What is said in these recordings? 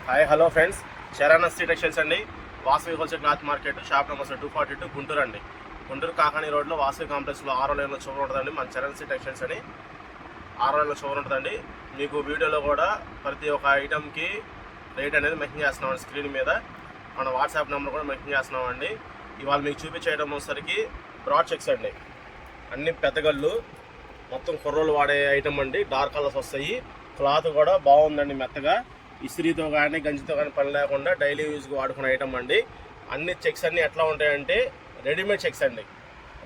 Hi hello friends, Charan street textiles అండి. Vasavi wholesale cloth market, shop number 242 Guntur అండి. గుంటూరు కాకాని రోడ్లో వాసవి కాంప్లెక్స్లో 6వ లైన్లో చోరు ఉంటుందండి. మన చరణ్ స్ట్రీట్ టెక్స్టైల్స్ అని 6వ లైన్లో చోరు ఉంటుందండి. మీకు వీడియోలో కూడా ప్రతి ఒక్క ఐటమ్కి రేట్ అనేది మెన్షన్ చేస్తున్నామండి. స్క్రీన్ మీద మన వాట్సాప్ నెంబర్ కూడా మెన్షన్ చేస్తున్నామండి. ఇవాళ మీకు చూపించేయడం వచ్చేసరికి బ్రాడ్ చెక్స్ అండి. అన్ని పెద్దగళ్ళు, మొత్తం కుర్రోలు వాడే ఐటమ్ అండి. డార్క్ కలర్స్ వస్తాయి. క్లాత్ కూడా బాగుందండి, మెత్తగా. ఇస్త్రీతో కానీ గంజితో కానీ పని లేకుండా డైలీ యూజ్కి వాడుకునే ఐటమ్ అండి. అన్ని చెక్స్ అన్నీ ఎట్లా ఉంటాయంటే రెడీమేడ్ చెక్స్ అండి.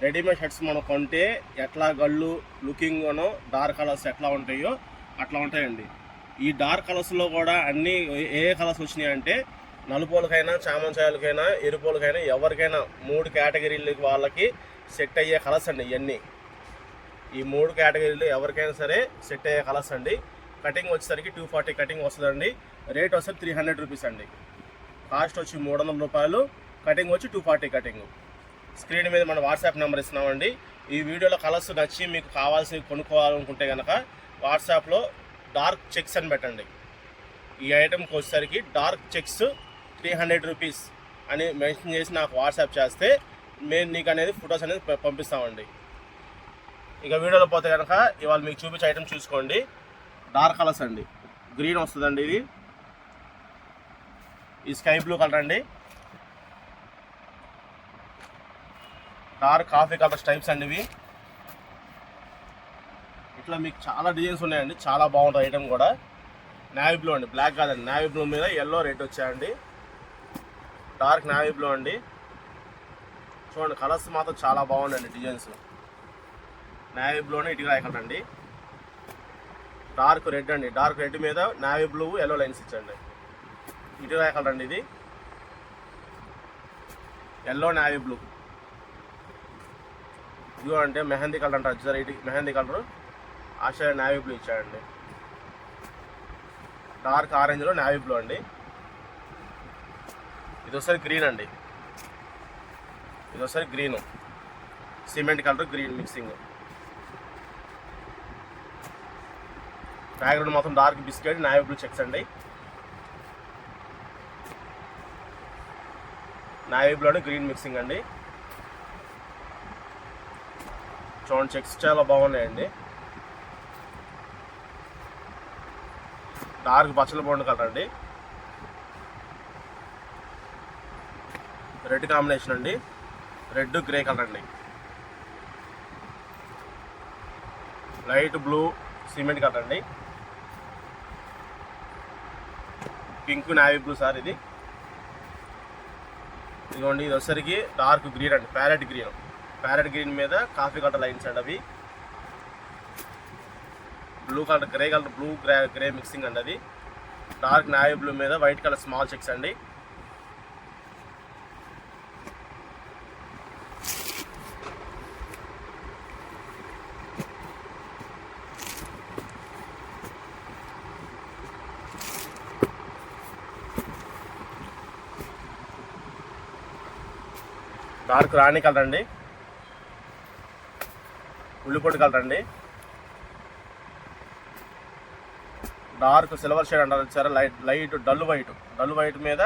రెడీమేడ్ షర్ట్స్ మనం కొంటే ఎట్లా గళ్ళు లుకింగ్ అనో డార్క్ కలర్స్ ఎట్లా ఉంటాయో అట్లా ఉంటాయండి. ఈ డార్క్ కలర్స్లో కూడా అన్నీ ఏ కలర్స్ వచ్చినాయంటే నలుపోలకైనా, చామంచాయలకైనా, ఎరుపోలకైనా, ఎవరికైనా 3 కేటగిరీలకి వాళ్ళకి సెట్ అయ్యే కలర్స్ అండి. ఇవన్నీ ఈ 3 కేటగిరీలు ఎవరికైనా సరే సెట్ అయ్యే కలర్స్ అండి. కటింగ్ వచ్చేసరికి 240 కటింగ్ వస్తుందండి. రేట్ వచ్చేసరికి 300 రూపీస్ అండి. కాస్ట్ వచ్చి 300 రూపాయలు, కటింగ్ వచ్చి 240 కటింగ్. స్క్రీన్ మీద మన వాట్సాప్ నెంబర్ ఇస్తున్నామండి. ఈ వీడియోలో కలర్స్ నచ్చి మీకు కావాల్సినవి కొనుక్కోవాలనుకుంటే కనుక వాట్సాప్లో డార్క్ చెక్స్ అని పెట్టండి. ఈ ఐటెంకి వచ్చేసరికి డార్క్ చెక్స్ 300 రూపీస్ అని మెన్షన్ చేసి నాకు వాట్సాప్ చేస్తే మేము నీకు అనేది ఫొటోస్ అనేది పంపిస్తామండి. ఇక వీడియోలో పోతే కనుక ఇవాళ మీకు చూపించే ఐటెం చూసుకోండి. డార్క్ కలర్స్ అండి. గ్రీన్ వస్తుందండి, ఇది స్కై బ్లూ కలర్ అండి. డార్క్ కాఫీ కలర్ స్టైప్స్ అండి ఇవి. ఇట్లా మీకు చాలా డిజైన్స్ ఉన్నాయండి, చాలా బాగుంటుంది ఐటమ్ కూడా. నేవీ బ్లూ అండి, బ్లాక్ కాదండి, నేవీ బ్లూ మీద ఎల్లో రెడ్ వచ్చాయండి. డార్క్ నేవీ బ్లూ అండి. చూడండి కలర్స్ మాత్రం చాలా బాగున్నాయండి డిజైన్స్. నేవీ బ్లూని ఇటుగా కలర్ అండి. డార్క్ రెడ్ అండి, డార్క్ రెడ్ మీద నేవీ బ్లూ ఎల్లో లైన్స్ ఇచ్చండి. ఇటు కలర్ అండి, ఇది ఎల్లో నేవీ బ్లూ. ఇదిగో అంటే మెహందీ కలర్ అంటారు చూసారు, ఇటు mehndi colour Australia navy blue ఇచ్చాడండి. డార్క్ ఆరెంజ్లో నేవీ బ్లూ అండి. ఇది ఒకసారి గ్రీన్ అండి, ఇది ఒకసారి green, cement colour green mixing. Background మొత్తం dark biscuit navy blue checks అండి. నేవీ బ్లూ గ్రీన్ మిక్సింగ్ అండి. చూడండి చెక్స్ చాలా బాగున్నాయండి. డార్క్ పచ్చల బోండు కలర్ అండి. రెడ్ కాంబినేషన్ అండి, రెడ్ గ్రే కలర్ అండి. లైట్ బ్లూ సిమెంట్ కలర్ అండి. పింక్ నేవీ బ్లూ సార్ ఇది. ఇదిగోండి ఇది వచ్చేసరికి డార్క్ గ్రీన్ అండి, ప్యారెట్ గ్రీన్. ప్యారెట్ గ్రీన్ మీద కాఫీ కలర్ లైన్స్ అండి అవి. Blue colour grey colour, blue grey mixing అండి అది. డార్క్ నేవీ బ్లూ మీద వైట్ కలర్ స్మాల్ చెక్స్ అండి. డార్క్ రాణి కలర్ అండి, ఉల్లిపొడి కలర్ అండి. డార్క్ సిల్వర్ షేడ్ అంటారు వచ్చారు, లైట్ డల్ వైట్ మీద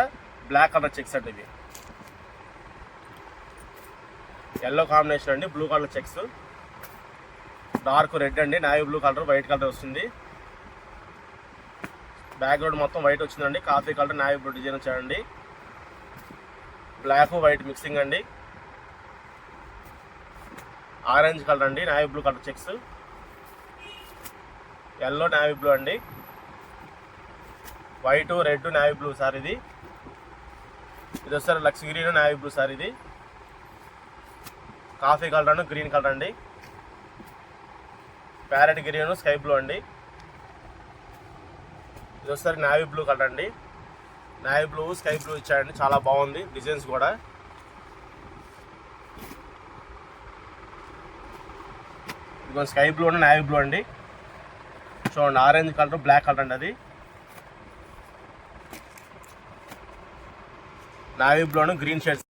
బ్లాక్ కలర్ చెక్స్ అండి ఇవి. ఎల్లో కాంబినేషన్ అండి, blue colour checks. Dark red అండి, navy blue colour white colour వస్తుంది. బ్యాక్గ్రౌండ్ మొత్తం వైట్ వచ్చిందండి, coffee colour navy blue design వచ్చాయండి. బ్లాక్ వైట్ మిక్సింగ్ అండి. ఆరెంజ్ కలర్ అండి, navy blue colour checks. Yellow navy blue అండి. White red navy blue sir ఇది. ఇది వస్తారు లక్స్ గ్రీన్ నేవీ బ్లూ సార్ ఇది. కాఫీ కలర్ అండి, గ్రీన్ కలర్ అండి. ప్యారెట్ గ్రీన్ స్కై బ్లూ అండి. ఇది వస్తారు నేవీ బ్లూ కలర్ అండి. నేవీ బ్లూ స్కై బ్లూ ఇచ్చాడండి, చాలా బాగుంది డిజైన్స్ కూడా. ఇదిగో స్కై బ్లూ అండి, నేవీ బ్లూ అండి. చూడండి ఆరెంజ్ కలర్ బ్లాక్ కలర్ అండి అది. Navy blue green shades.